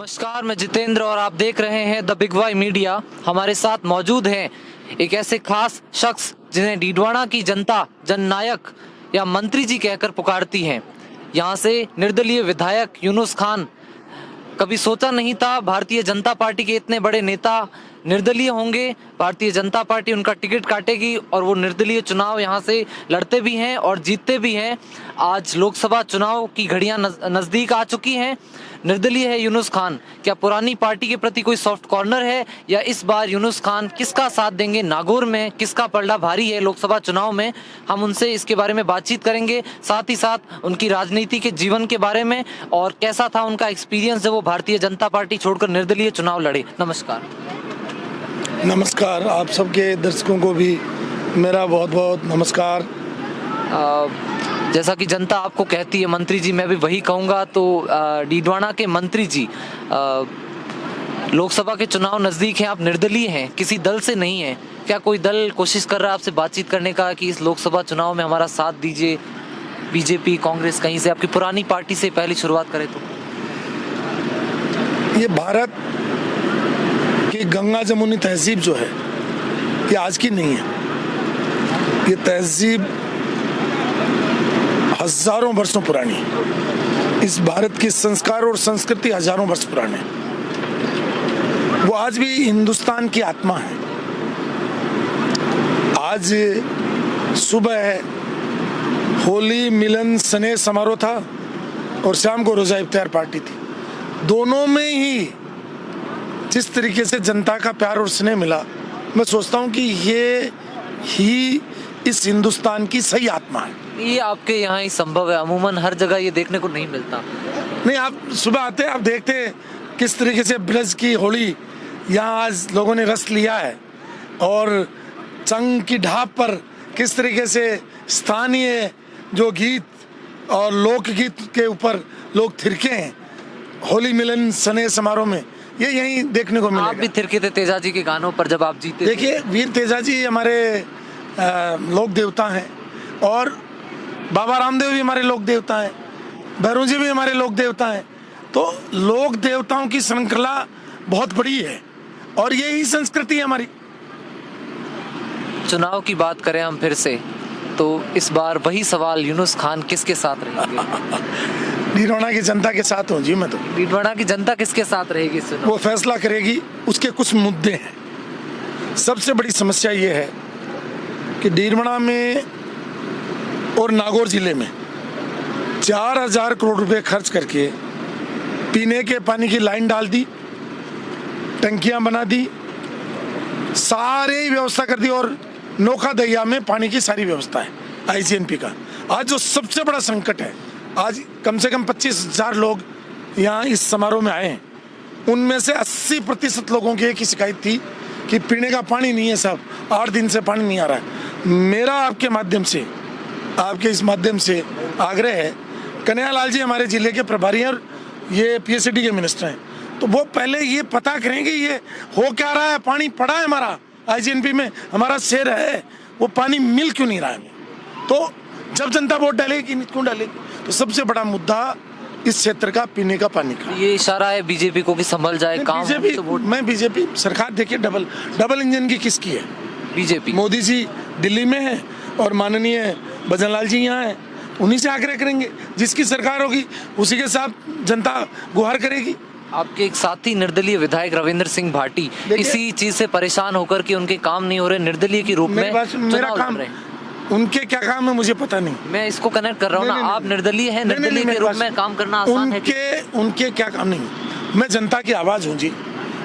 नमस्कार, मैं जितेंद्र और आप देख रहे हैं द बिग वाई मीडिया। हमारे साथ मौजूद हैं एक ऐसे खास शख्स जिन्हें डीडवाना की जनता जननायक या मंत्री जी कहकर पुकारती है। यहाँ से निर्दलीय विधायक यूनुस खान, कभी सोचा नहीं था भारतीय जनता पार्टी के इतने बड़े नेता निर्दलीय होंगे। भारतीय जनता पार्टी उनका टिकट काटेगी और वो निर्दलीय चुनाव यहाँ से लड़ते भी हैं और जीतते भी हैं। आज लोकसभा चुनाव की घड़ियां नज़दीक आ चुकी हैं। निर्दलीय है यूनुस खान। क्या पुरानी पार्टी के प्रति कोई सॉफ्ट कॉर्नर है या इस बार यूनुस खान किसका साथ देंगे? नागौर में किसका पलड़ा भारी है लोकसभा चुनाव में? हम उनसे इसके बारे में बातचीत करेंगे, साथ ही साथ उनकी राजनीति के जीवन के बारे में और कैसा था उनका एक्सपीरियंस जब वो भारतीय जनता पार्टी छोड़कर निर्दलीय चुनाव लड़े। नमस्कार। नमस्कार, आप सबके दर्शकों को भी मेरा बहुत बहुत नमस्कार। जैसा कि जनता आपको कहती है मंत्री जी, मैं भी वही कहूँगा। तो डीडवाना के मंत्री जी, लोकसभा के चुनाव नज़दीक हैं, आप निर्दलीय हैं, किसी दल से नहीं हैं। क्या कोई दल कोशिश कर रहा है आपसे बातचीत करने का कि इस लोकसभा चुनाव में हमारा साथ दीजिए? बीजेपी, कांग्रेस, कहीं से आपकी पुरानी पार्टी से पहली शुरुआत करें तो? ये भारत की गंगा जमुनी तहजीब जो है, ये आज की नहीं है। ये तहजीब हजारों वर्षों पुरानी है। इस भारत की संस्कार और संस्कृति हजारों वर्ष पुराने हैं। वो आज भी हिंदुस्तान की आत्मा है। आज सुबह होली मिलन स्नेह समारोह था और शाम को रोजा इफ्तार पार्टी थी। दोनों में ही जिस तरीके से जनता का प्यार और स्नेह मिला, मैं सोचता हूँ कि ये ही इस हिंदुस्तान की सही आत्मा है। ये आपके यहाँ ही संभव है, अमूमन हर जगह ये देखने को नहीं मिलता। नहीं, आप सुबह आते हैं, आप देखते हैं किस तरीके से ब्रज की होली यहाँ आज लोगों ने रस लिया है और चंग की ढाब पर किस तरीके से स्थानीय जो गीत और लोकगीत के ऊपर लोग थिरके हैं होली मिलन स्नेह समारोह में, ये यहीं देखने को मिलेगा। आप भी थिरके थे तेजा जी के गानों पर जब आप जीते? देखिए, वीर तेजा जी हमारे लोक देवता हैं और बाबा रामदेव भी हमारे लोक देवता हैं, भैरव जी भी हमारे लोक देवता हैं। तो लोक देवताओं की श्रृंखला बहुत बड़ी है और यही संस्कृति है हमारी। चुनाव की बात करें हम फिर से, तो इस बार वही सवाल, यूनुस खान किसके साथ रहेंगे? डीडवाना की जनता के साथ हूँ जी मैं तो। डीडवाना की जनता किसके साथ रहेगी इस चुनाव? वो फैसला करेगी। उसके कुछ मुद्दे हैं। सबसे बड़ी समस्या ये है कि डीडवाना में और नागौर जिले में 4000 करोड़ रुपए खर्च करके पीने के पानी की लाइन डाल दी, टंकियां बना दी, सारी व्यवस्था कर दी और नोखा दरिया में पानी की सारी व्यवस्था है आईजीएनपी का। आज जो सबसे बड़ा संकट है, आज कम से कम 25,000 लोग यहाँ इस समारोह में आए हैं। उनमें से 80% लोगों की एक ही शिकायत थी कि पीने का पानी नहीं है साहब, 8 दिन से पानी नहीं आ रहा है। मेरा आपके माध्यम से, आपके इस माध्यम से आग्रह है, कन्हैयालाल जी हमारे जिले के प्रभारी हैं और ये पीएचडी के मिनिस्टर हैं, तो वो पहले ये पता करेंगे ये हो क्या रहा है। पानी पड़ा है हमारा आईजीएनपी में, हमारा शेर है, वो पानी मिल क्यों नहीं रहा है हमें? तो जब जनता वोट डालेगी क्यों डालेगी? तो सबसे बड़ा मुद्दा इस क्षेत्र का पीने का पानी का। ये इशारा है बीजेपी को कि संभल जाए काम। बीजेपी सरकार देखिए डबल इंजन की किसकी है? बीजेपी। मोदी जी दिल्ली में है और माननीय भजनलाल जी यहाँ है। उन्हीं से आग्रह करेंगे, जिसकी सरकार होगी उसी के साथ जनता गुहार करेगी। आपके एक साथी निर्दलीय विधायक रविंद्र सिंह भाटी इसी चीज से परेशान होकर कि उनके काम नहीं हो रहे, निर्दलीय के रूप में मेरा काम, उनके क्या काम है मुझे पता नहीं। मैं इसको कनेक्ट कर रहा हूँ ना, आप निर्दलीय हैं, निर्दलीय के रूप में काम करना आसान है? उनके क्या काम नहीं। मैं जनता की आवाज हूँ जी।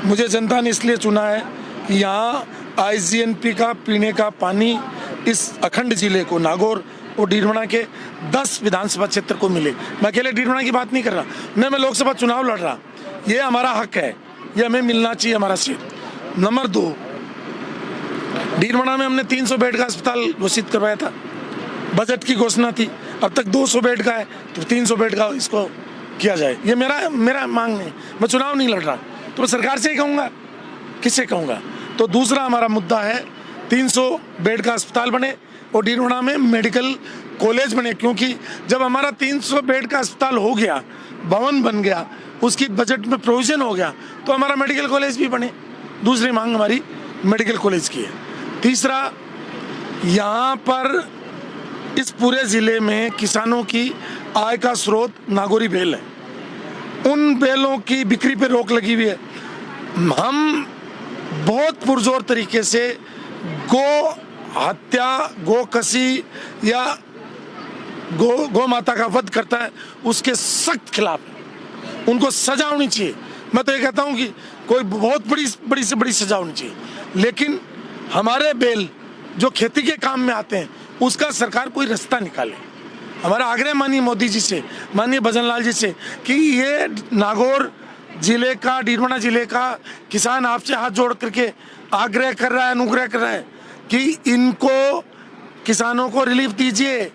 मुझे जनता ने इसलिए चुना है कि यहाँ आईजीएनपी का पीने का पानी इस अखंड जिले को, नागौर और डीडवाना के 10 विधानसभा क्षेत्र को मिले। मैं अकेले डीडवाना की बात नहीं कर रहा, मैं लोकसभा चुनाव लड़ रहा। ये हमारा हक है, ये हमें मिलना चाहिए, हमारा सीट। नंबर 2, डीडवाना में हमने 300 बेड का अस्पताल घोषित करवाया था, बजट की घोषणा थी। अब तक 200 बेड का है, तो 300 बेड का इसको किया जाए। ये मेरा मांग नहीं, मैं चुनाव नहीं लड़ रहा, तो मैं सरकार से ही कहूँगा, किससे कहूँगा? तो दूसरा हमारा मुद्दा है 300 बेड का अस्पताल बने और डीडवाना में मेडिकल कॉलेज बने, क्योंकि जब हमारा 300 बेड का अस्पताल हो गया, भवन बन गया, उसकी बजट में प्रोविजन हो गया, तो हमारा मेडिकल कॉलेज भी बने। दूसरी मांग हमारी मेडिकल कॉलेज की है। तीसरा, यहाँ पर इस पूरे ज़िले में किसानों की आय का स्रोत नागौरी बेल है। उन बेलों की बिक्री पे रोक लगी हुई है। हम बहुत पुरजोर तरीके से गो हत्या, गो कसी या गो माता का वध करता है, उसके सख्त खिलाफ है। उनको सजा होनी चाहिए। मैं तो ये कहता हूँ कि कोई बहुत बड़ी से बड़ी सजा होनी चाहिए। लेकिन हमारे बेल जो खेती के काम में आते हैं, उसका सरकार कोई रास्ता निकाले। हमारा आग्रह माननीय मोदी जी से, माननीय भजन लाल जी से, कि ये नागौर जिले का, डीडवाना जिले का किसान आपसे हाथ जोड़ करके आग्रह कर रहा है, अनुग्रह कर रहा है कि इनको, किसानों को रिलीफ दीजिए,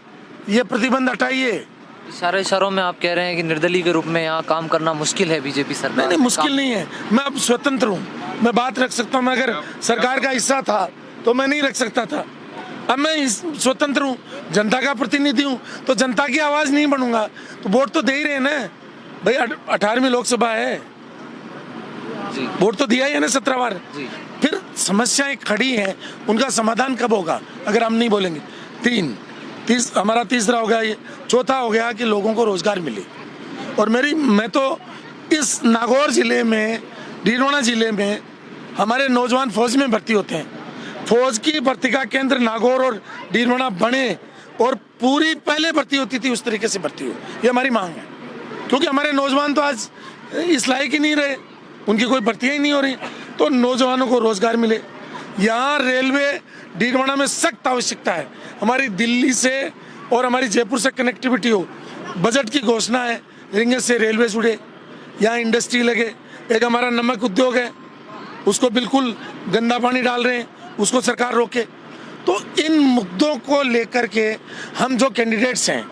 ये प्रतिबंध हटाइए। इशारों में आप कह रहे हैं कि निर्दलीय के रूप में यहाँ काम करना मुश्किल है बीजेपी सरकार। नहीं, मुश्किल नहीं है। मैं अब स्वतंत्र हूँ, मैं बात रख सकता हूँ। मैं अगर सरकार का हिस्सा था तो मैं नहीं रख सकता था। अब मैं स्वतंत्र हूँ, जनता का प्रतिनिधि हूँ, तो जनता की आवाज नहीं बनूंगा तो वोट तो दे ही रहे ना भाई। 18वीं लोकसभा है, वोट तो दिया ही है ना 17 बार। फिर समस्याएं खड़ी हैं, उनका समाधान कब होगा अगर हम नहीं बोलेंगे। हमारा तीसरा हो गया ये। चौथा हो गया कि लोगों को रोजगार मिले। और मैं तो इस नागौर जिले में, डीडवाना जिले में हमारे नौजवान फौज में भर्ती होते हैं। फौज की भर्ती का केंद्र नागौर और डीडवाना बने और पूरी पहले भर्ती होती थी उस तरीके से भर्ती हो, ये हमारी मांग है। क्योंकि हमारे नौजवान तो आज इस लायक ही नहीं रहे, उनकी कोई भर्तियाँ ही नहीं हो रही, तो नौजवानों को रोजगार मिले। यहाँ रेलवे डीडवाना में सख्त आवश्यकता है। हमारी दिल्ली से और हमारी जयपुर से कनेक्टिविटी हो। बजट की घोषणा है, रिंगें से रेलवे जुड़े, यहाँ इंडस्ट्री लगे। एक हमारा नमक उद्योग है, उसको बिल्कुल गंदा पानी डाल रहे हैं, उसको सरकार रोके। तो इन मुद्दों को लेकर के हम जो कैंडिडेट्स हैं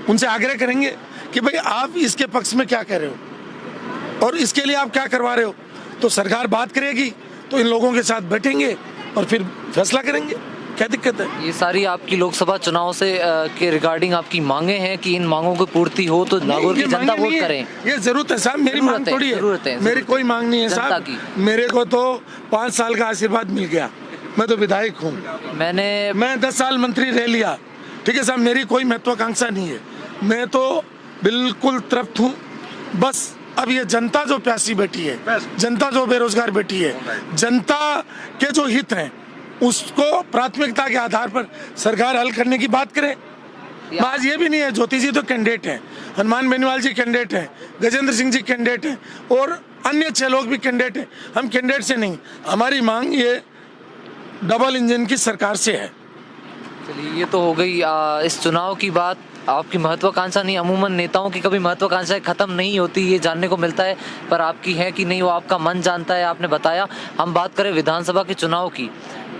उनसे आग्रह करेंगे कि भाई आप इसके पक्ष में क्या कह रहे हो और इसके लिए आप क्या करवा रहे हो। तो सरकार बात करेगी तो इन लोगों के साथ बैठेंगे और फिर फैसला करेंगे। क्या दिक्कत है? ये सारी आपकी लोकसभा चुनाव से के रिगार्डिंग आपकी मांगे हैं कि इन मांगों की पूर्ति हो तो नागौर की जनता वोट करें। ये जरूरत है साहब, मेरी मांग थोड़ी है, मेरी कोई मांग नहीं है साहब। मेरे को तो 5 साल का आशीर्वाद मिल गया, मैं तो विधायक हूँ, मैं 10 साल मंत्री रह लिया। ठीक है साहब, मेरी कोई महत्वाकांक्षा नहीं है, मैं तो बिल्कुल तृप्त हूँ। बस अब ये जनता जो प्यासी बैठी है, जनता जो बेरोजगार बैठी है, जनता के जो हित हैं उसको प्राथमिकता के आधार पर सरकार हल करने की बात करे। आज ये भी नहीं है, ज्योति जी तो कैंडिडेट हैं, हनुमान बेनीवाल जी कैंडिडेट हैं, गजेंद्र सिंह जी कैंडिडेट हैं और अन्य 6 लोग भी कैंडिडेट हैं। हम कैंडिडेट से नहीं, हमारी मांग ये डबल इंजन की सरकार से है। चलिए, ये तो हो गई इस चुनाव की बात। आपकी महत्वाकांक्षा नहीं, अमूमन नेताओं की कभी महत्वाकांक्षाएं खत्म नहीं होती, ये जानने को मिलता है, पर आपकी है कि नहीं वो आपका मन जानता है, आपने बताया। हम बात करें विधानसभा के चुनाव की,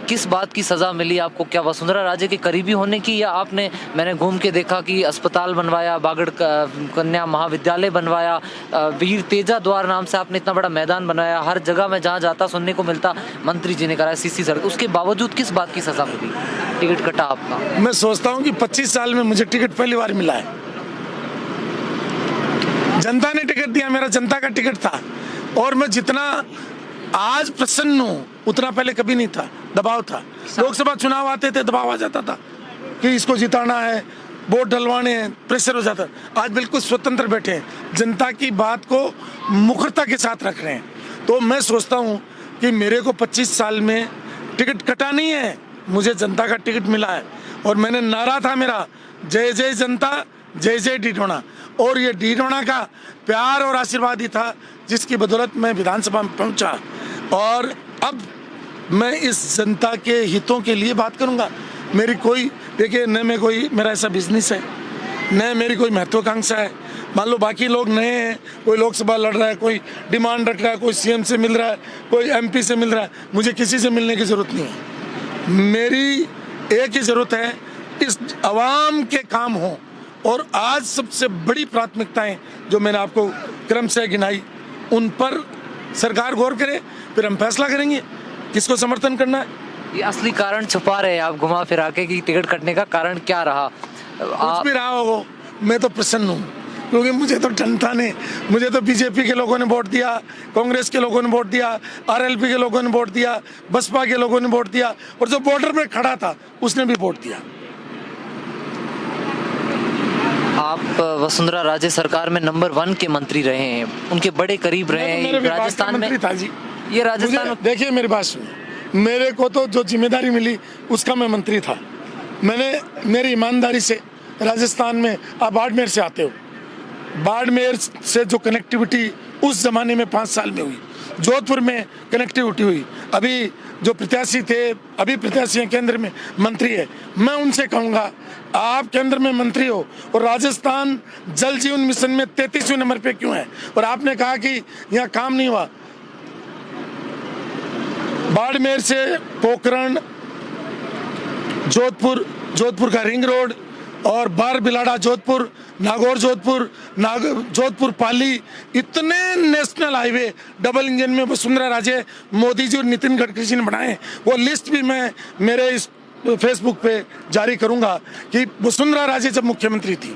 किस बात की सजा मिली आपको? क्या वसुंधरा राजे के करीबी होने की, या आपने, मैंने घूम के देखा कि अस्पताल बनवाया, बागड़ कन्या महाविद्यालय बनवाया, वीर तेजा द्वार नाम से आपने इतना बड़ा मैदान बनाया, हर जगह में जहाँ जाता सुनने को मिलता मंत्री जी ने कराया सीसी सड़क, उसके बावजूद किस बात की सजा मिली? टिकट कटा आपका। मैं सोचता हूँ कि 25 साल में मुझे टिकट पहली बार मिला है। जनता ने टिकट दिया, मेरा जनता का टिकट था और मैं जितना आज प्रसन्न हूँ उतना पहले कभी नहीं था। दबाव था, लोकसभा चुनाव आते थे दबाव आ जाता था कि इसको जिताना है, वोट डलवाने हैं, प्रेशर हो जाता। आज बिल्कुल स्वतंत्र बैठे हैं, जनता की बात को मुखरता के साथ रख रहे हैं। तो मैं सोचता हूँ कि मेरे को 25 साल में टिकट कटा नहीं है, मुझे जनता का टिकट मिला है और मैंने नारा था मेरा, जय जय जनता, जय जय डीडवाना। और ये डीडवाना का प्यार और आशीर्वाद ही था जिसकी बदौलत मैं विधानसभा में पहुंचा। और अब मैं इस जनता के हितों के लिए बात करूंगा। मेरी कोई, देखिए, न मैं कोई, मेरा ऐसा बिजनेस है, न मेरी कोई महत्वाकांक्षा है। मान लो बाकी लोग नए हैं, कोई लोकसभा लड़ रहा है, कोई डिमांड रख रहा है, कोई सीएम से मिल रहा है, कोई एमपी से मिल रहा है, मुझे किसी से मिलने की जरूरत नहीं है। मेरी एक ही जरूरत है, इस आवाम के काम हो। और आज सबसे बड़ी प्राथमिकताएं जो मैंने आपको क्रम से गिनाई, उन पर सरकार गौर करे, फिर हम फैसला करेंगे किसको समर्थन करना है। ये असली कारण छुपा रहे हैं आप घुमा फिरा के कि टिकट कटने का कारण क्या रहा? कुछ भी रहा हो, मैं तो प्रसन्न हूँ। क्योंकि मुझे तो टंटा नहीं, मुझे तो बीजेपी के लोगों ने वोट दिया, कांग्रेस के लोगों ने वोट दिया, आरएलपी के लोगों ने वोट दिया, बसपा के लोगों ने वोट दिया, और जो बॉर्डर पे खड़ा था उसने भी वोट दिया। आप वसुंधरा राजे सरकार में नंबर 1 के मंत्री रहे हैं, उनके बड़े करीब रहे मैं तो मेरे हैं विभाग का राजस्थान में। मंत्री था जी। ये राजस्थान मुझे देखिए, मेरी बात सुनिए, मेरे को तो जो जिम्मेदारी मिली उसका मैं मंत्री था। मैंने मेरी ईमानदारी से राजस्थान में, आप बाड़मेर से आते हो, बाड़मेर से जो कनेक्टिविटी उस जमाने में 5 साल में हुई, जोधपुर में कनेक्टिविटी हुई, अभी जो प्रत्याशी थे, अभी प्रत्याशी हैं केंद्र में मंत्री है, मैं उनसे कहूँगा आप केंद्र में मंत्री हो और राजस्थान जल जीवन मिशन में 33वें नंबर पे क्यों है? और आपने कहा कि यहाँ काम नहीं हुआ। बाड़मेर से पोखरण, जोधपुर का रिंग रोड और बारबिलाड़ा जोधपुर, नागौर जोधपुर पाली, इतने नेशनल हाईवे डबल इंजन में वसुंधरा राजे, मोदी जी और नितिन गडकरी जी ने बनाए। वो लिस्ट भी मैं मेरे इस फेसबुक पे जारी करूंगा कि वसुंधरा राजे जब मुख्यमंत्री थी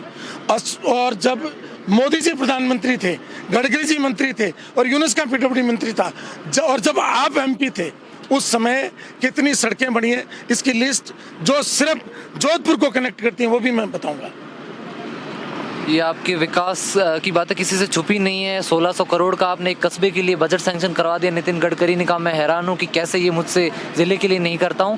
और जब मोदी जी प्रधानमंत्री थे, गडकरी जी मंत्री थे और यूनुस का पीडब्ल्यूडी मंत्री था, और जब आप एमपी थे उस समय कितनी सड़कें बनी है, इसकी लिस्ट जो सिर्फ जोधपुर को कनेक्ट करती हैं वो भी मैं बताऊंगा। ये आपके विकास की बातें किसी से छुपी नहीं है। 1600 करोड़ का आपने एक कस्बे के लिए बजट सैंक्शन करवा दिया। नितिन गडकरी ने कहा मैं हैरान हूँ कि कैसे ये मुझसे जिले के लिए नहीं करता हूँ।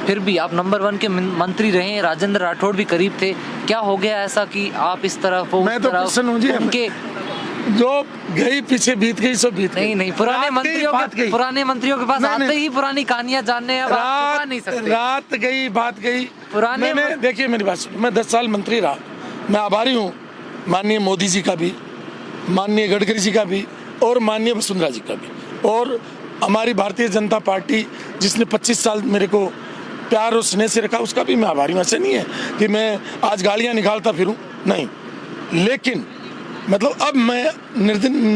फिर भी आप नंबर 1 के मंत्री रहे हैं, राजेंद्र राठौड़ भी करीब थे। क्या हो गया ऐसा कि आप इस तरफ मैं तो प्रसन्न हूँ जी, उनके जो गई पीछे बीत गई सो बीत गई। नहीं पुराने मंत्रियों के पास आते ही पुरानी कहानियां जानने हैं, आप छुपा नहीं सकते। रात गई बात गई। पुराने देखिए मेरी बात सुनो, मैं 10 साल मंत्री रहा, मैं आभारी हूँ माननीय मोदी जी का भी, माननीय गडकरी जी का भी और माननीय वसुंधरा जी का भी, और हमारी भारतीय जनता पार्टी जिसने 25 साल मेरे को प्यार और स्नेह से रखा उसका भी मैं आभारी हूँ। ऐसे नहीं है कि मैं आज गालियाँ निकालता फिरूँ, नहीं, लेकिन मतलब अब मैं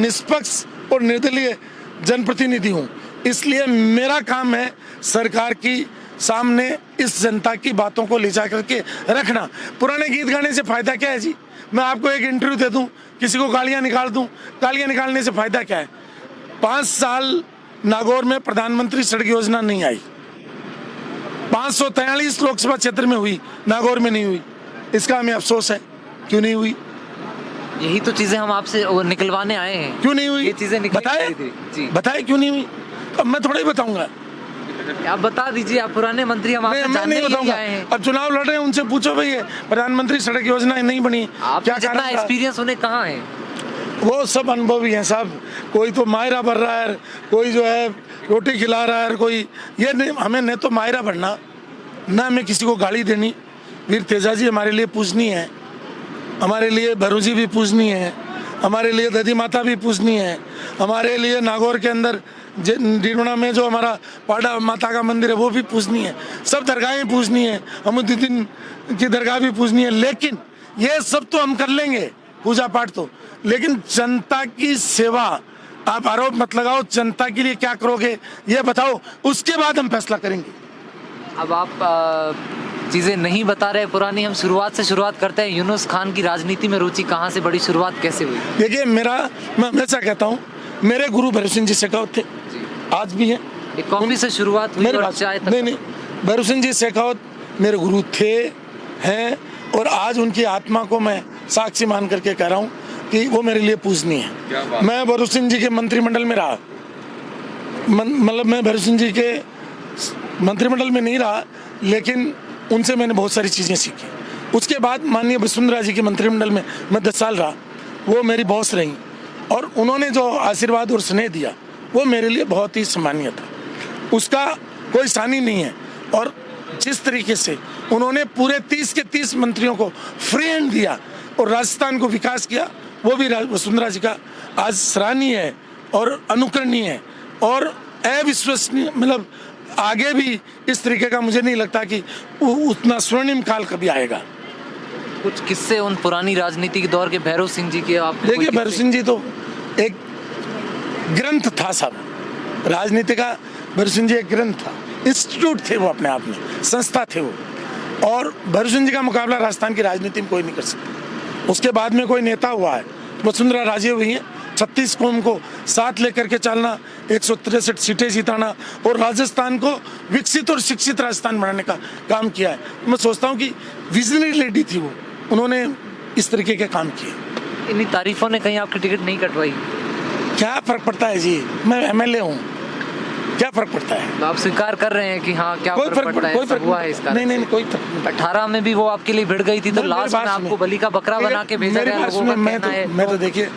निष्पक्ष और निर्दलीय जनप्रतिनिधि हूँ, इसलिए मेरा काम है सरकार की सामने इस जनता की बातों को ले जा करके रखना। पुराने गीत गाने से फायदा क्या है जी? मैं आपको एक इंटरव्यू दे दूं, किसी को गालियां निकाल दूं, गालियां निकालने से फायदा क्या है? 5 साल नागौर में प्रधानमंत्री सड़क योजना नहीं आई, 543 लोकसभा क्षेत्र में हुई, नागौर में नहीं हुई। इसका हमें अफसोस है, क्यों नहीं हुई? यही तो चीजें हम आपसे निकलवाने आए हैं। क्यों नहीं हुई? ये चीजें बताए क्यों नहीं हुई? अब मैं थोड़ा ही बताऊंगा, आप बता दीजिए। आप पुराने मंत्री, हम आपसे जानने के लिए आए हैं। अब चुनाव लड़ रहे हैं, उनसे पूछो भाई प्रधानमंत्री सड़क योजना नहीं बनी, क्या जितना एक्सपीरियंस उन्हें कहाँ है? वो सब अनुभवी हैं साहब। कोई तो मायरा भर रहा है, कोई जो है रोटी खिला रहा है, कोई ये नहीं। हमें न तो मायरा भरना, न हमें किसी को गाली देनी। वीर तेजा जी हमारे लिए पूजनीय है, हमारे लिए भैरू जी भी पूजनीय है, हमारे लिए दधी माता भी पूजनीय है, हमारे लिए नागौर के अंदर डीडवाना में जो हमारा पाड़ा माता का मंदिर है वो भी पूजनीय है। सब दरगाहें पूजनीय है, अमुद्दीन की दरगाह भी पूजनीय है। लेकिन ये सब तो हम कर लेंगे, पूजा पाठ तो, लेकिन जनता की सेवा, आप आरोप मत लगाओ, जनता के लिए क्या करोगे ये बताओ, उसके बाद हम फैसला करेंगे। अब आप चीज़ें नहीं बता रहे पुरानी, हम शुरुआत करते हैं। यूनुस खान की राजनीति में रुचि कहाँ से बढ़ी, शुरुआत कैसे हुई? देखिए मैं हमेशा कहता हूँ, मेरे गुरु भैरू सिंह जी शेखावत थे, आज भी हैं। एक कॉफी से शुरुआत हुई और चाय तक? नहीं, भैरू सिंह जी शेखावत मेरे गुरु थे, हैं, और आज उनकी आत्मा को मैं साक्षी मान करके कह रहा हूँ कि वो मेरे लिए पूजनीय है। मैं भैरू सिंह जी के मंत्रिमंडल में रहा, मतलब मैं भैरू सिंह जी के मंत्रिमंडल में नहीं रहा, लेकिन उनसे मैंने बहुत सारी चीज़ें सीखी। उसके बाद माननीय वसुंधरा जी के मंत्रिमंडल में मैं 10 साल रहा, वो मेरी बॉस रही, और उन्होंने जो आशीर्वाद और स्नेह दिया वो मेरे लिए बहुत ही सम्मानीय था, उसका कोई सानी नहीं है। और जिस तरीके से उन्होंने पूरे 30 के 30 मंत्रियों को फ्री हैंड दिया और राजस्थान को विकास किया, वो भी वसुंधरा जी का आज सराहनीय है और अनुकरणीय है और अविश्वसनीय। मतलब आगे भी इस तरीके का मुझे नहीं लगता कि उतना स्वर्णिम काल कभी आएगा। कुछ किस्से उन पुरानी राजनीति के दौर के भैरू सिंह जी के आप? देखिए भैरू सिंह जी तो एक ग्रंथ था साहब, राजनीति का भैरू सिंह जी एक ग्रंथ था, इंस्टीट्यूट थे वो, अपने आप में संस्था थे वो, और भैरू सिंह जी का मुकाबला राजस्थान की राजनीति में कोई नहीं कर सकता। उसके बाद में कोई नेता हुआ है, वसुंधरा राजे हुई है, 36 कौम को साथ लेकर के चलना, 163 सीटें जिताना और राजस्थान को विकसित और शिक्षित राजस्थान बनाने का काम किया है। मैं सोचता हूँ कि विजनरी लेडी थी वो, उन्होंने इस तरीके के काम किए। इन्हीं तारीफों ने कहीं आपकी टिकट नहीं कटवाई? क्या फर्क पड़ता है जी, मैं एमएलए हूँ, क्या फर्क पड़ता है? तो आप स्वीकार कर रहे हैं कि हाँ क्या कोई फर्क पड़ता है, कोई फर्क हुआ है इसका? नहीं, कोई फर्क नहीं। 18 में भी वो आपके लिए भिड़ गई थी, तो मेरी लास्ट में बात आपको सुनिए। बलि का बकरा बना के भेजा मेरी गया, बात लोगों का सुनिए, कहना है। मैं तो देखिए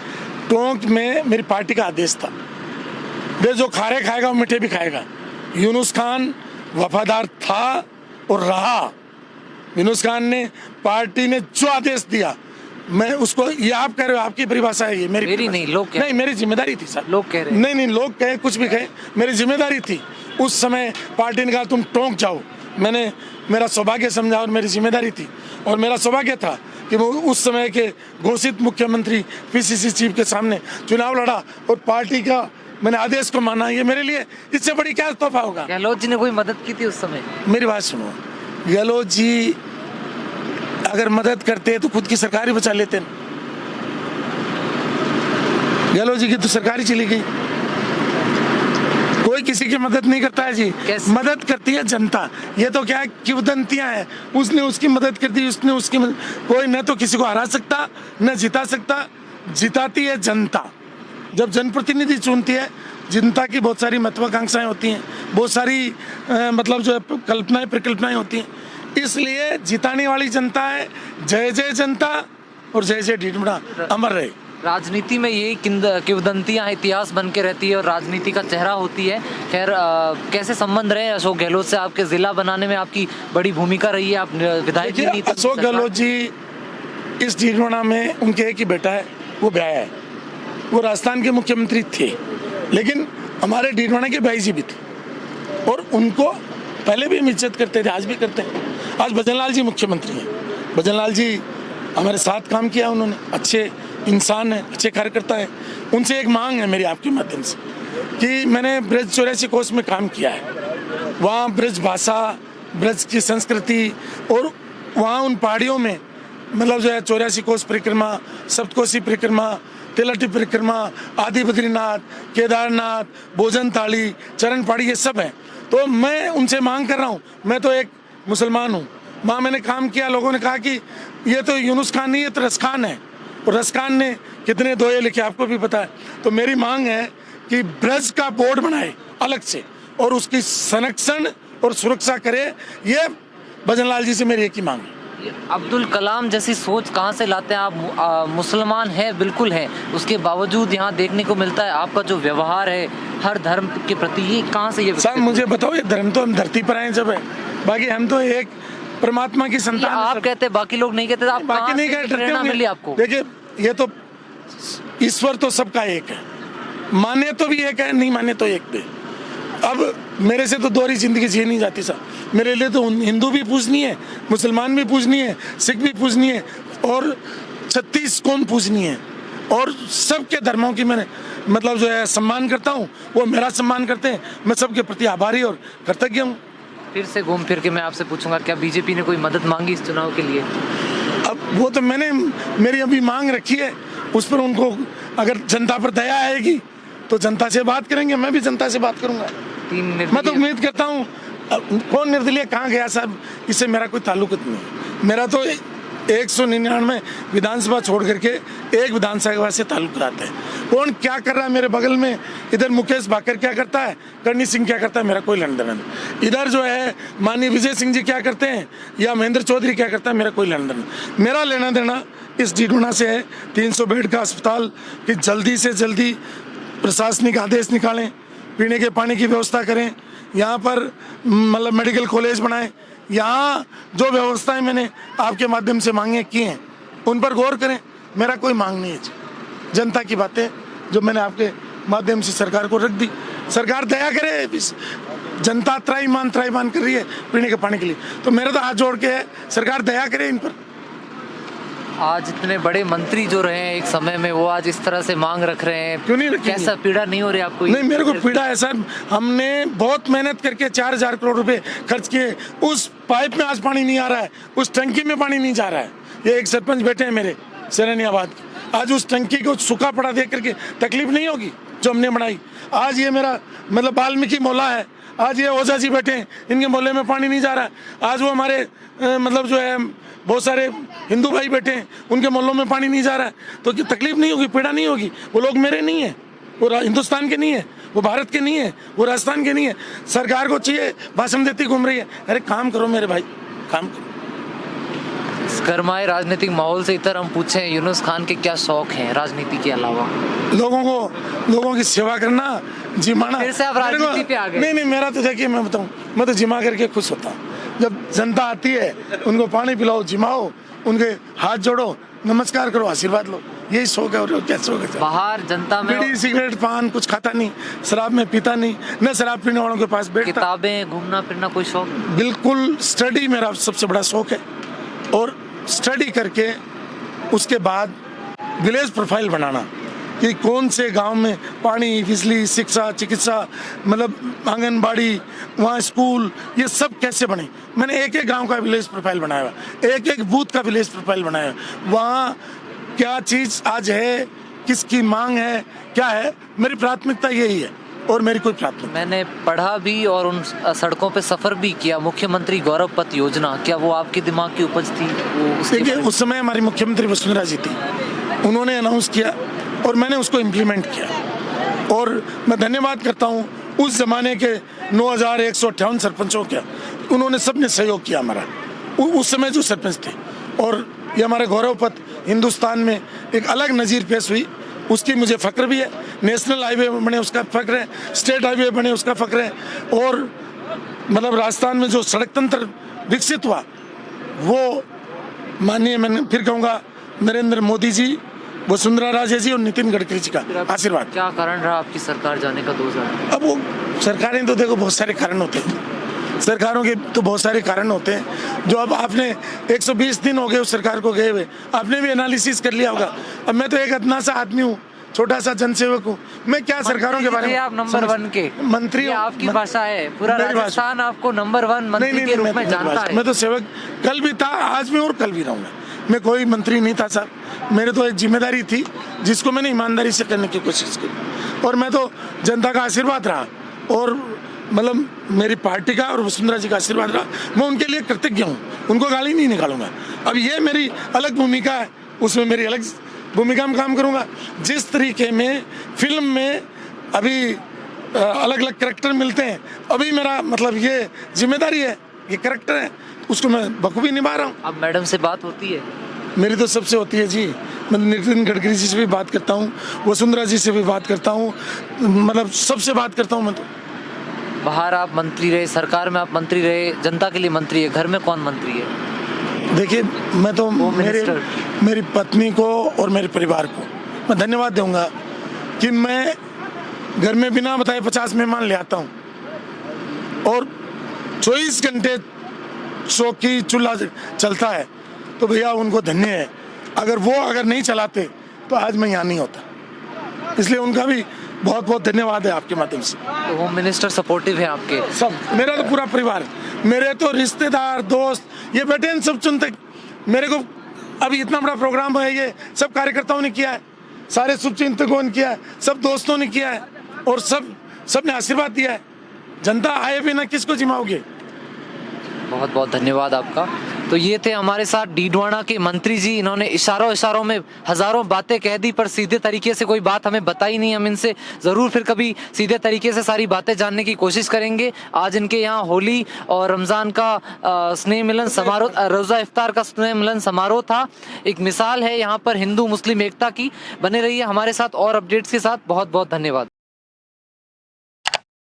टोंक में मेरी पार्टी का आदेश था, वे जो खारे खाएगा वो मीठे भी खाएगा। यूनुस खान वफादार था और रहा। यूनुस खान ने, पार्टी ने जो आदेश दिया, मैं उसको, ये आप कह रहे हो, आपकी परिभाषा है ये, मेरी नहीं, लोग कह नहीं, मेरी जिम्मेदारी थी सर। लोग कह रहे हैं। नहीं, लोग कहे कुछ भी कहे, मेरी जिम्मेदारी थी। उस समय पार्टी ने कहा तुम टोंक जाओ, मैंने मेरा सौभाग्य समझा और मेरी जिम्मेदारी थी, और मेरा सौभाग्य था कि वो उस समय के घोषित मुख्यमंत्री पीसीसी चीफ के सामने चुनाव लड़ा और पार्टी का मैंने आदेश को माना। ये मेरे लिए इससे बड़ी क्या तोहफा होगा? गहलोत जी ने कोई मदद की थी उस समय? मेरी बात सुनो, गहलोत जी अगर मदद करते तो खुद की सरकार ही बचा लेते। गहलोत जी की तो सरकार ही चली गई। कोई किसी की मदद नहीं करता है जी, मदद करती है जनता। ये तो क्या है, किंवदंतियां हैं, उसने उसकी मदद कर दी, उसने उसकी कोई न तो किसी को हरा सकता न जिता सकता, जिताती है जनता। जब जनप्रतिनिधि चुनती है, जनता की बहुत सारी महत्वाकांक्षाएं होती हैं, बहुत सारी मतलब जो है कल्पनाएं प्रकल्पनाएं होती हैं, इसलिए जिताने वाली जनता है। जय जय जनता और जय जय डीडमड़ा अमर रहे। राजनीति में यही किंवदंतियां इतिहास बन के रहती है और राजनीति का चेहरा होती है। खैर, कैसे संबंध रहे अशोक गहलोत से? आपके जिला बनाने में आपकी बड़ी भूमिका रही है, आप विधायक भी नहीं थे। अशोक गहलोत जी इस डीडमड़ा में उनके एक ही बेटा है, वो ब्याया है, वो राजस्थान के मुख्यमंत्री थे, लेकिन हमारे डीडमड़ा के भाई जी भी थे और उनको पहले भी हम इज्जत करते थे, आज भी करते हैं। आज भजनलाल जी मुख्यमंत्री हैं। भजनलाल जी हमारे साथ काम किया उन्होंने, अच्छे इंसान है, अच्छे कार्यकर्ता है। उनसे एक मांग है मेरी आपके माध्यम से कि मैंने ब्रज 84 कोस में काम किया है, वहाँ ब्रज भाषा, ब्रज की संस्कृति और वहाँ उन पहाड़ियों में मतलब जो है 84 कोस परिक्रमा, सप्तकोशी परिक्रमा, तिलटी परिक्रमा, आदि बद्रीनाथ, केदारनाथ, भोजन थाली, चरण पहाड़ी, ये सब है। तो मैं उनसे मांग कर रहा हूँ, मैं तो एक मुसलमान हूँ, वहाँ मैंने काम किया। लोगों ने कहा कि ये तो यूनुस खान नहीं, ये तो रस खान है, और रस खान ने कितने दोहे लिखे आपको भी पता है। तो मेरी मांग है कि ब्रज का बोर्ड बनाए अलग से और उसकी संरक्षण और सुरक्षा करे। ये भजनलाल जी से मेरी एक ही मांग है। अब्दुल कलाम जैसी सोच कहाँ से लाते हैं आप? मुसलमान है, बिल्कुल है, उसके बावजूद यहाँ देखने को मिलता है आपका जो व्यवहार है हर धर्म के प्रति, ये कहाँ से? ये सर मुझे बताओ, ये धर्म तो हम धरती पर आए जब है, बाकी हम तो एक परमात्मा की संतान। आप कहते हैं, बाकी लोग नहीं कहते, आप बाकी नहीं कहते, प्रेरणा मिली आपको? देखिए, ये तो ईश्वर तो सबका एक है, माने तो भी एक है, नहीं माने तो एक भी। अब मेरे से तो दोहरी जिंदगी जी नहीं जाती साहब। मेरे लिए तो हिंदू भी पूजनी है, मुसलमान भी पूजनी है, सिख भी पूजनी है और 36 कौम पूजनी है, और सबके धर्मों की मैंने मतलब जो है सम्मान करता हूँ, वो मेरा सम्मान करते हैं। मैं सबके प्रति आभारी और कृतज्ञ हूँ। फिर से घूम फिर के मैं आपसे पूछूंगा, क्या बीजेपी ने कोई मदद मांगी इस चुनाव के लिए? अब वो तो मेरी अभी मांग रखी है, उस पर उनको अगर जनता पर दया आएगी तो जनता से बात करेंगे, मैं भी जनता से बात करूंगा। मैं तो उम्मीद करता हूँ, कौन निर्दलीय कहाँ गया साहब, इससे मेरा कोई ताल्लुक नहीं। मेरा तो 199 विधानसभा छोड़ करके एक विधानसभा से ताल्लुक रखते हैं। कौन क्या कर रहा है मेरे बगल में, इधर मुकेश भाकर क्या करता है, करणी सिंह क्या करता है, मेरा कोई लेना देना नहीं। इधर जो है माननीय विजय सिंह जी क्या करते हैं या महेंद्र चौधरी क्या करता है, मेरा कोई लेना देना नहीं। मेरा लेना देना इस डीडमड़ा से है 300 बेड का अस्पताल की जल्दी से जल्दी प्रशासनिक आदेश निकालें, पीने के पानी की व्यवस्था करें, यहाँ पर मतलब मेडिकल कॉलेज बनाएं। यहाँ जो व्यवस्थाएं मैंने आपके माध्यम से मांगे की हैं उन पर गौर करें। मेरा कोई मांग नहीं है, जनता की बातें जो मैंने आपके माध्यम से सरकार को रख दी। सरकार दया करे, जनता त्राईमान कर रही है पीने के पानी के लिए, तो मेरा तो हाथ जोड़ के है, सरकार दया करे इन पर। आज इतने बड़े मंत्री जो रहे हैं एक समय में, वो आज इस तरह से मांग रख रहे हैं, क्यों नहीं रखेंगे? कैसा पीड़ा नहीं हो रही आपको? नहीं, मेरे को पीड़ा है सर। हमने बहुत मेहनत करके 4000 करोड़ रुपए खर्च किए, उस पाइप में आज पानी नहीं आ रहा है, उस टंकी में पानी नहीं जा रहा है। ये एक सरपंच बैठे हैं मेरे, सेनानियाबाद की। आज उस टंकी को सूखा पड़ा देख करके तकलीफ नहीं होगी जो हमने बनाई। आज ये मेरा मतलब वाल्मीकि मोहल्ला है, आज ये ओझा जी बैठे हैं, इनके मोहल्ले में पानी नहीं जा रहा है। आज वो हमारे मतलब जो है बहुत सारे हिंदू भाई बैठे हैं, उनके मोहल्लों में पानी नहीं जा रहा है, तो क्या तकलीफ नहीं होगी, पीड़ा नहीं होगी? वो लोग मेरे नहीं है, वो हिंदुस्तान के नहीं है, वो भारत के नहीं है, वो राजस्थान के नहीं है। सरकार को चाहिए भाषण देती घूम रही है। अरे काम करो मेरे भाई, काम करो। इस गरमाए राजनीतिक माहौल से इधर हम पूछें यूनुस खान के क्या शौक हैं राजनीति के अलावा? लोगों की सेवा करना, जिमाना। फिर से आप राजनीति पे आ गए। नहीं, मेरा तो देखिए मैं बताऊं, मैं तो जिमा करके खुश होता हूँ। जब जनता आती है उनको पानी पिलाओ, जिमाओ, उनके हाथ जोड़ो, नमस्कार करो, आशीर्वाद लो, यही शौक है। और क्या शौक है? बाहर जनता में बीड़ी सिगरेट पान कुछ खाता नहीं, शराब में पीता नहीं, न शराब पीने वालों के पास बैठता। किताबें, घूमना फिरना कोई शौक? बिल्कुल, स्टडी मेरा सबसे बड़ा शौक है। और स्टडी करके उसके बाद विलेज प्रोफाइल बनाना कि कौन से गांव में पानी, बिजली, शिक्षा, चिकित्सा, मतलब आंगनबाड़ी, वहाँ स्कूल, ये सब कैसे बने। मैंने एक एक गांव का विलेज प्रोफाइल बनाया हुआ, एक एक बूथ का विलेज प्रोफाइल बनाया हुआ। वहाँ क्या चीज़ आज है, किसकी मांग है, क्या है, मेरी प्राथमिकता यही है और मेरी कोई प्राथमिकता। मैंने पढ़ा भी और उन सड़कों पे सफर भी किया। मुख्यमंत्री गौरव पथ योजना, क्या वो आपके दिमाग की उपज थी? देखिए, उस समय हमारी मुख्यमंत्री वसुंधरा जी थी, उन्होंने अनाउंस किया और मैंने उसको इम्प्लीमेंट किया। और मैं धन्यवाद करता हूँ उस जमाने के 9158 सरपंचों का, उन्होंने सबने सहयोग किया हमारा, उस समय जो सरपंच थे। और ये हमारे गौरव पथ हिंदुस्तान में एक अलग नज़ीर पेश हुई, उसकी मुझे फ़ख्र भी है। नेशनल हाईवे बने उसका फ़ख्र है, स्टेट हाईवे बने उसका फ़ख्र है। और मतलब राजस्थान में जो सड़क तंत्र विकसित हुआ वो माननीय, मैं फिर कहूँगा, नरेंद्र मोदी जी, वसुंधरा राजे जी और नितिन गडकरी जी का आशीर्वाद। क्या कारण रहा आपकी सरकार जाने का 2000? अब वो सरकारें तो देखो बहुत सारे कारण होते हैं, सरकारों के तो बहुत सारे कारण होते हैं। जो अब आपने 120 दिन हो गए उस सरकार को गए हुए, आपने भी एनालिसिस कर लिया होगा। अब मैं तो एक अदना सा आदमी हूँ, छोटा सा जनसेवक हूँ, मैं क्या सरकारों के बारे में। आप नंबर 1 के मंत्री, आपकी भाषा है, पूरा राजस्थान आपको नंबर 1 मंत्री के रूप में जानता है। मैं तो सेवक कल भी था, आज भी और कल भी रहूंगा। मैं कोई मंत्री नहीं था साहब, मेरे तो एक जिम्मेदारी थी जिसको मैंने ईमानदारी से करने की कोशिश की। और मैं तो जनता का आशीर्वाद रहा और मतलब मेरी पार्टी का और वसुंधरा जी का आशीर्वाद रहा। मैं उनके लिए कृतज्ञ हूँ, उनको गाली नहीं निकालूंगा। अब ये मेरी अलग भूमिका है, उसमें मेरी अलग भूमिका में काम करूंगा। जिस तरीके में फिल्म में अभी अलग अलग कैरेक्टर मिलते हैं, अभी मेरा मतलब ये जिम्मेदारी है, ये कैरेक्टर है, उसको मैं बखूबी निभा रहा हूँ। अब मैडम से बात होती है? मेरी तो सबसे होती है जी। मैं नितिन गडकरी जी से भी बात करता हूँ, वसुंधरा जी से भी बात करता हूँ, मतलब सबसे बात करता हूँ मैं तो। बाहर आप मंत्री रहे, सरकार में आप मंत्री रहे, जनता के लिए मंत्री है, घर में कौन मंत्री है? देखिए, मैं तो मेरी पत्नी को और मेरे परिवार को मैं धन्यवाद दूंगा कि मैं घर में बिना बताए 50 मेहमान ले आता हूँ और 24 घंटे चौकी चूल्हा चलता है, तो भैया उनको धन्य है। अगर नहीं चलाते तो आज मैं यहाँ नहीं होता, इसलिए उनका भी बहुत बहुत धन्यवाद है आपके माध्यम से। तो होम मिनिस्टर सपोर्टिव है आपके? सब, मेरा तो पूरा परिवार, मेरे तो रिश्तेदार, दोस्त, ये बैठे हैं, सब चुनते मेरे को। अभी इतना बड़ा प्रोग्राम है, ये सब कार्यकर्ताओं ने किया है, सारे शुभचिंतकों ने किया है, सब दोस्तों ने किया है और सब ने आशीर्वाद दिया है। जनता आए बिना किसको जिमाओगे? बहुत बहुत धन्यवाद आपका। तो ये थे हमारे साथ डीडवाना के मंत्री जी। इन्होंने इशारों में हजारों बातें कह दी, पर सीधे तरीके से कोई बात हमें बताई नहीं। हम इनसे ज़रूर फिर कभी सीधे तरीके से सारी बातें जानने की कोशिश करेंगे। आज इनके यहाँ होली और रमज़ान का स्नेह मिलन समारोह, रोज़ा इफ्तार का स्नेह मिलन समारोह था। एक मिसाल है यहाँ पर हिंदू मुस्लिम एकता की। बने रहिए हमारे साथ और अपडेट्स के साथ। बहुत बहुत धन्यवाद।